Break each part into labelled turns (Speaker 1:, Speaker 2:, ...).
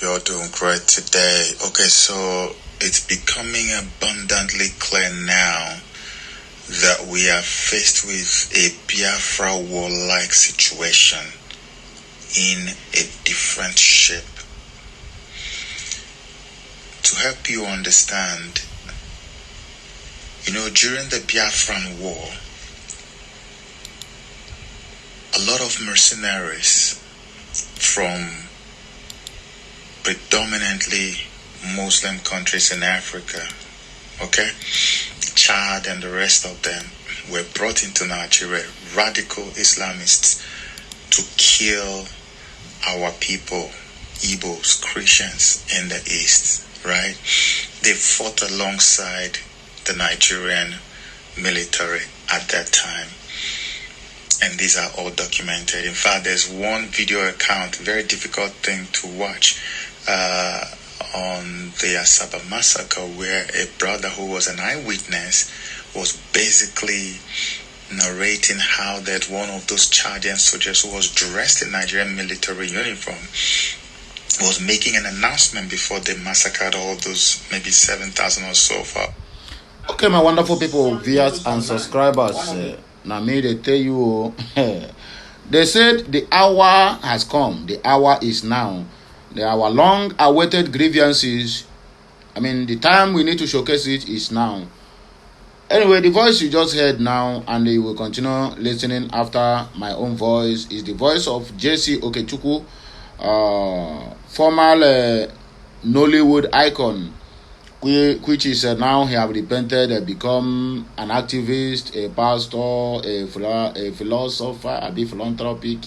Speaker 1: You're doing great today. Okay, so it's becoming abundantly clear now that we are faced with a Biafra war-like situation in a different shape. To help you understand, during the Biafran war, a lot of mercenaries from predominantly Muslim countries in Africa, Chad and the rest of them, were brought into Nigeria, radical Islamists, to kill our people, Igbos, Christians in the East, right? They fought alongside the Nigerian military at that time. And these are all documented. In fact, there's one video account, very difficult thing to watch, on the Asaba massacre, where a brother who was an eyewitness was basically narrating how that one of those Chadian soldiers who was dressed in Nigerian military uniform was making an announcement before they massacred all those maybe 7,000 or so far.
Speaker 2: Okay, my wonderful people, viewers and subscribers. Now, me they tell you, they said the hour has come. The hour is now. Our long-awaited grievances, the time we need to showcase it is now. Anyway, the voice you just heard now, and you will continue listening after my own voice, is the voice of J.C. Okechukwu, former Nollywood icon, which is now he have repented, become an activist, a pastor, a philosopher, a bit philanthropic.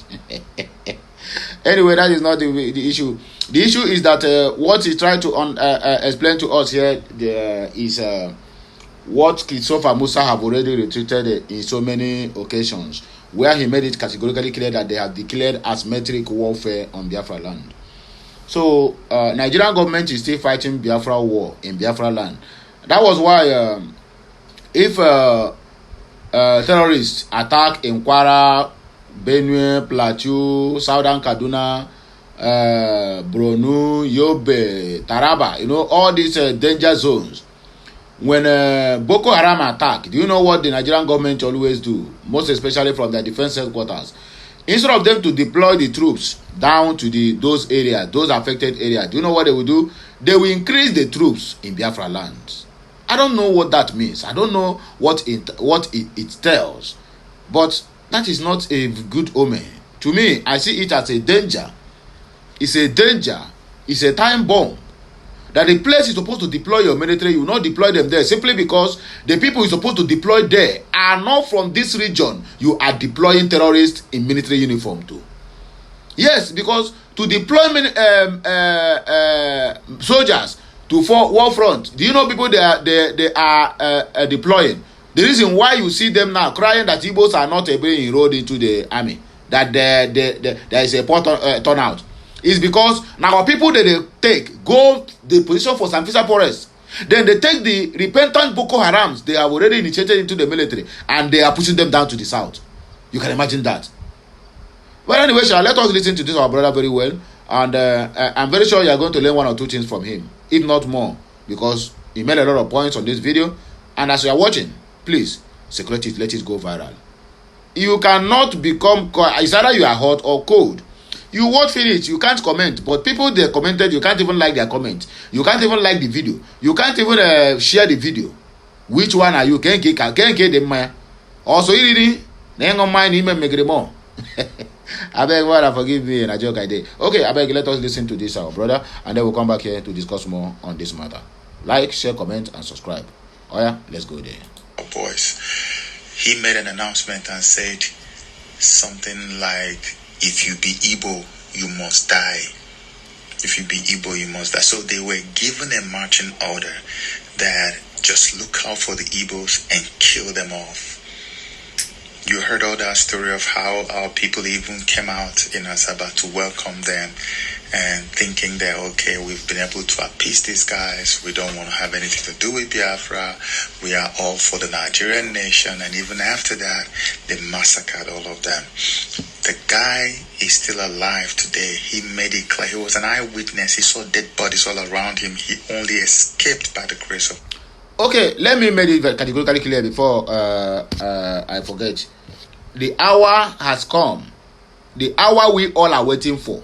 Speaker 2: Anyway, that is not the issue. The issue is that what he tried to explain to us here is what Christopher Musa have already retreated in so many occasions, where he made it categorically clear that they have declared asymmetric warfare on Biafra land. So, Nigerian government is still fighting Biafra war in Biafra land. That was why if terrorists attack in Kwara, Benue, Plateau, Southern Kaduna, Borno, Yobe, Taraba, all these danger zones, when Boko Haram attack, do you know what the Nigerian government always do? Most especially from their defense headquarters. Instead of them to deploy the troops down to those areas, those affected areas, do you know what they will do? They will increase the troops in Biafra lands. I don't know what that means. I don't know what it tells. But that is not a good omen. To me, I see it as a danger. It's a danger. It's a time bomb. That the place is supposed to deploy your military, you will not deploy them there simply because the people you're supposed to deploy there are not from this region. You are deploying terrorists in military uniform too. Yes, because to deploy soldiers to war front, do you know people they are deploying? The reason why you see them now crying that Igbos are not being enrolled into the army, that there is a poor turnout, is because now our people that they go the position for Sanfisa Forest. Then they take the repentant Boko Harams they have already initiated into the military, and they are pushing them down to the south. You can imagine that. But anyway, let us listen to this our brother very well, and I'm very sure you are going to learn one or two things from him, if not more, because he made a lot of points on this video. And as you are watching, please circulate it, let it go viral. You cannot become, it's either you are hot or cold. You watch finish, you can't comment, but people they commented, you can't even like their comment. You can't even like the video. You can't even share the video. Which one are you? Can't get them. Also, you didn't. They ain't mind him make more. I beg what forgive me and a joke I did. Okay, I beg let us listen to this our brother, and then we'll come back here to discuss more on this matter. Like, share, comment, and subscribe. Oh yeah, let's go there.
Speaker 1: Boys, he made an announcement and said something like, if you be Igbo, you must die. If you be Igbo, you must die. So they were given a marching order that just look out for the Igbos and kill them off. You heard all that story of how our people even came out in Asaba to welcome them and thinking that, okay, we've been able to appease these guys. We don't want to have anything to do with Biafra. We are all for the Nigerian nation. And even after that, they massacred all of them. The guy is still alive today. He made it clear. He was an eyewitness. He saw dead bodies all around him. He only escaped by the grace of...
Speaker 2: Okay, let me make it categorically clear before I forget. The hour has come. The hour we all are waiting for.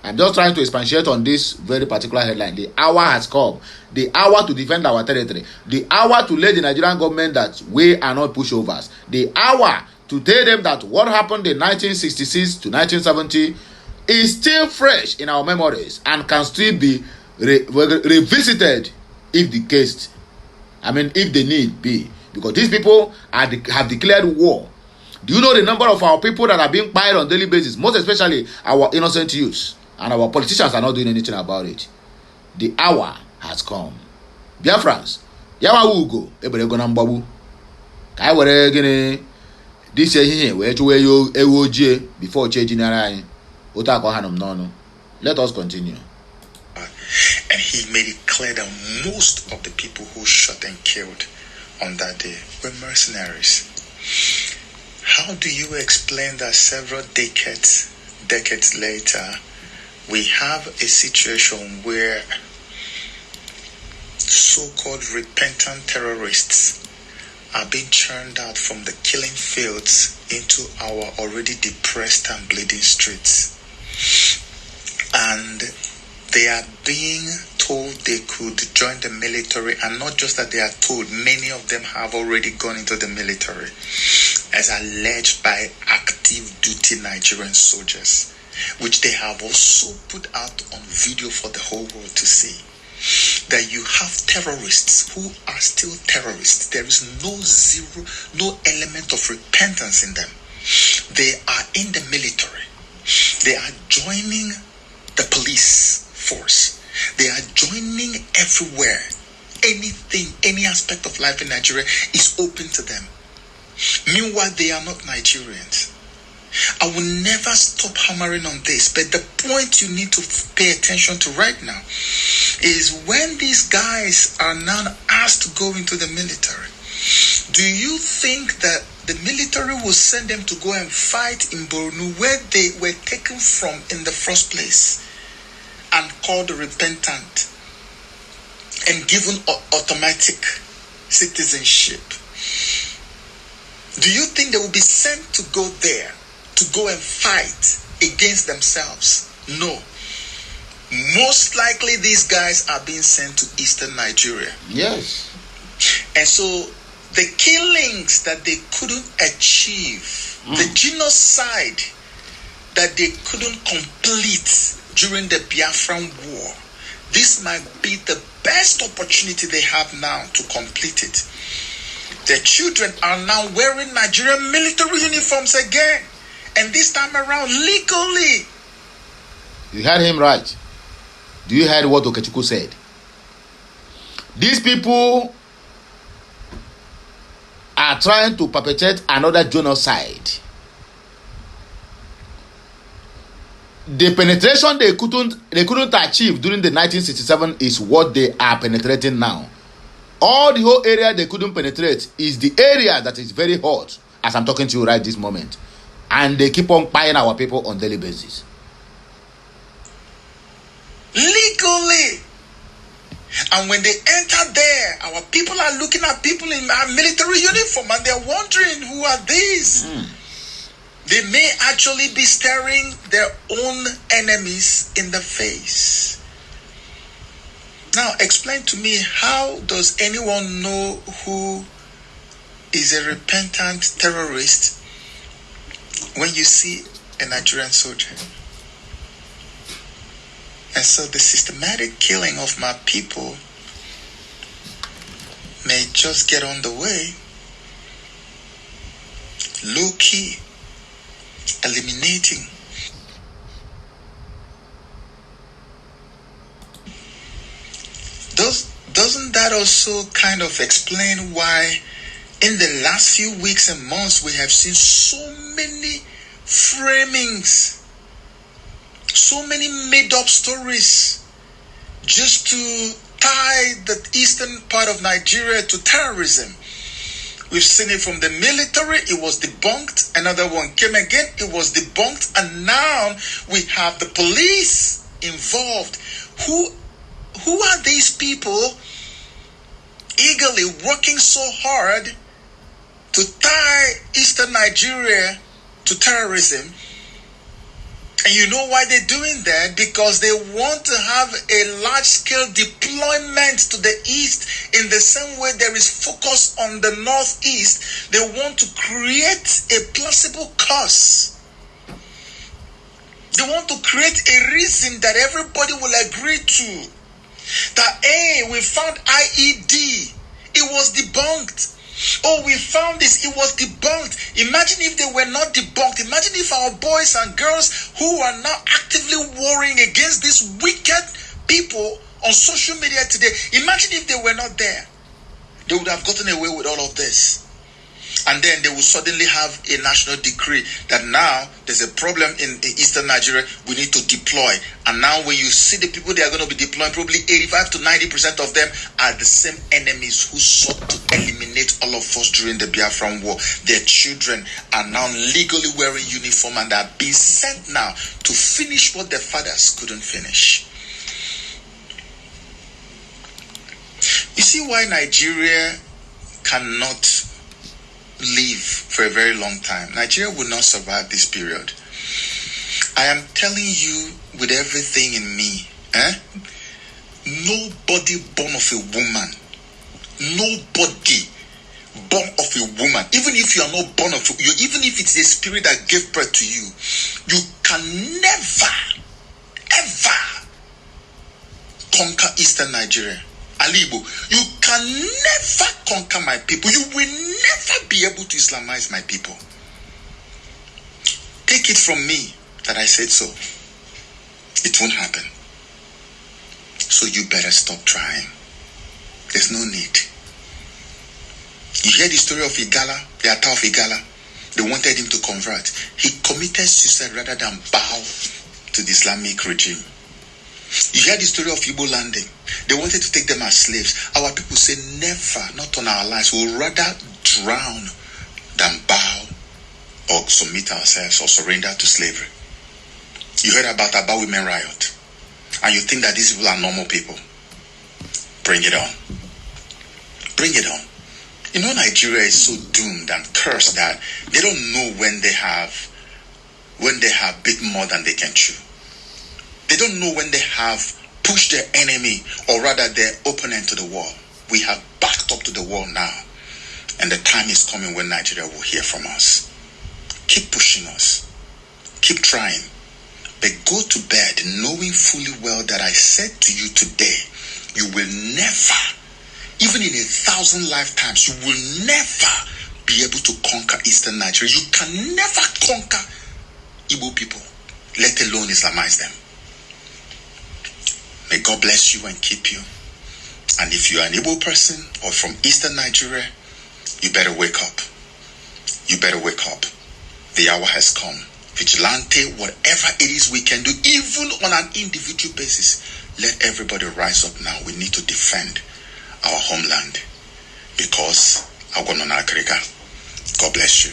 Speaker 2: I'm just trying to expatiate on this very particular headline. The hour has come. The hour to defend our territory. The hour to let the Nigerian government that we are not pushovers. The hour to tell them that what happened in 1966 to 1970 is still fresh in our memories and can still be revisited if the case, if the need be. Because these people have declared war. Do you know the number of our people that are being killed on a daily basis? Most especially our innocent youths. And our politicians are not doing anything about it. The hour has come. Biafrans, yawa ugo ebere go na mgbagbu. Kai were gini this here we to where you ewoje before changing anyị. Ota ko hanum no. Let us continue.
Speaker 1: And he made it clear that most of the people who shot and killed on that day were mercenaries. How do you explain that several decades later, we have a situation where so-called repentant terrorists are being churned out from the killing fields into our already depressed and bleeding streets? And they are being told they could join the military, and not just that they are told, many of them have already gone into the military, as alleged by active duty Nigerian soldiers, which they have also put out on video for the whole world to see. That you have terrorists who are still terrorists. There is no element of repentance in them. They are in the military. They are joining the police force. They are joining everywhere. Anything, any aspect of life in Nigeria is open to them. Meanwhile, they are not Nigerians. I will never stop hammering on this, but the point you need to pay attention to right now is when these guys are now asked to go into the military, do you think that the military will send them to go and fight in Borno, where they were taken from in the first place and called repentant and given automatic citizenship? Do you think they will be sent to go there to go and fight against themselves? No. Most likely these guys are being sent to eastern Nigeria.
Speaker 2: Yes.
Speaker 1: And so the killings that they couldn't achieve, the genocide that they couldn't complete during the Biafran war, this might be the best opportunity they have now to complete it. The children are now wearing Nigerian military uniforms again. And this time around, legally.
Speaker 2: You heard him right. Do you hear what Okechukwu said? These people are trying to perpetrate another genocide. The penetration they couldn't achieve during the 1967 is what they are penetrating now. All the whole area they couldn't penetrate is the area that is very hot, as I'm talking to you right this moment. And they keep on buying our people on daily basis.
Speaker 1: Legally. And when they enter there, our people are looking at people in our military uniform and they're wondering, who are these? They may actually be staring their own enemies in the face. Now, explain to me, how does anyone know who is a repentant terrorist when you see a Nigerian soldier? And so the systematic killing of my people may just get on the way, low-key, eliminating. Doesn't that also kind of explain why in the last few weeks and months we have seen so many framings, So many made-up stories just to tie the eastern part of Nigeria to terrorism. We've seen it from the military, it was debunked. Another one came again, it was debunked. And now we have the police involved. Who are these people eagerly working so hard to tie eastern Nigeria to terrorism? And you know why they're doing that? Because they want to have a large-scale deployment to the east in the same way there is focus on the northeast. They want to create a plausible cause. They want to create a reason that everybody will agree to. That, hey, we found IED. It was debunked. Oh, we found this. It was debunked. Imagine if they were not debunked. Imagine if our boys and girls who are now actively warring against these wicked people on social media today, imagine if they were not there. They would have gotten away with all of this. And then they will suddenly have a national decree that now there's a problem in eastern Nigeria, we need to deploy. And now when you see the people they are going to be deploying, probably 85 to 90% of them are the same enemies who sought to eliminate all of us during the Biafran war. Their children are now legally wearing uniform and are being sent now to finish what their fathers couldn't finish. You see why Nigeria cannot live for a very long time. Nigeria will not survive this period. I am telling you with everything in me, nobody born of a woman, nobody born of a woman, even if you are not born of you, even if it's a spirit that gave birth to you, you can never ever conquer eastern Nigeria. Alibo, you can never conquer my people. You will never be able to Islamize my people. Take it from me that I said so. It won't happen. So you better stop trying. There's no need. You hear the story of Igala, the attack of Igala. They wanted him to convert. He committed suicide rather than bow to the Islamic regime. You hear the story of Igbo landing. They wanted to take them as slaves. Our people say never, not on our lives. We'll rather drown than bow or submit ourselves or surrender to slavery. You heard about Aba Women Riot. And you think that these people are normal people. Bring it on. Bring it on. You know, Nigeria is so doomed and cursed that they don't know when they have bit more than they can chew. They don't know when they have pushed their enemy, or rather their opponent, to the wall. We have backed up to the wall now. And the time is coming when Nigeria will hear from us. Keep pushing us. Keep trying. But go to bed knowing fully well that I said to you today, you will never, even in 1,000 lifetimes, you will never be able to conquer eastern Nigeria. You can never conquer Igbo people, let alone Islamize them. May God bless you and keep you. And if you are an Igbo person or from eastern Nigeria, you better wake up. You better wake up. The hour has come. Vigilante, whatever it is we can do, even on an individual basis, let everybody rise up now. We need to defend our homeland. Because God bless you.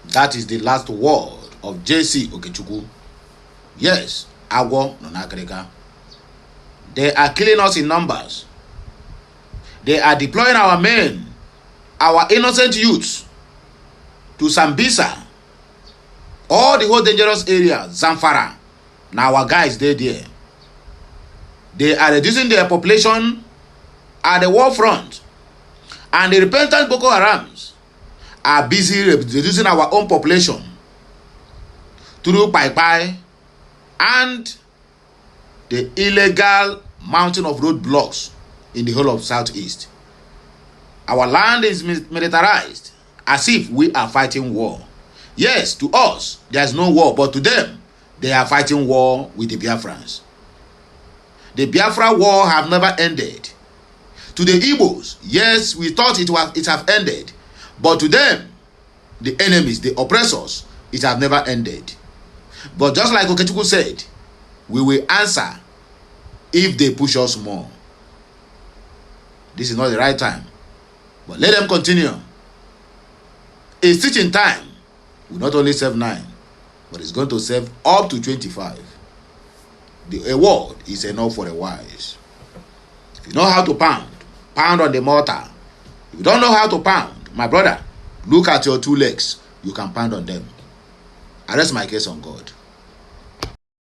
Speaker 2: That is the last word of JC Okechukwu. Yes, Agwo Nonakreka. They are killing us in numbers. They are deploying our men, our innocent youths, to Sambisa, all the whole dangerous area, Zamfara. Now our guys, they're there. They are reducing their population at the war front. And the repentant Boko Harams are busy reducing our own population through Pai and the illegal mountain of roadblocks in the whole of Southeast. Our land is militarized as if we are fighting war. Yes, to us, there is no war, but to them, they are fighting war with the Biafrans. The Biafra war have never ended. To the Igbos, yes, we thought it have ended, but to them, the enemies, the oppressors, it has never ended. But just like Okechukwu said, we will answer if they push us more. This is not the right time. But let them continue. A stitch in time will not only save 9, but it's going to save up to 25. A word is enough for the wise. If you know how to pound, pound on the mortar. If you don't know how to pound, my brother, look at your 2 legs. You can pound on them. I rest my case on God.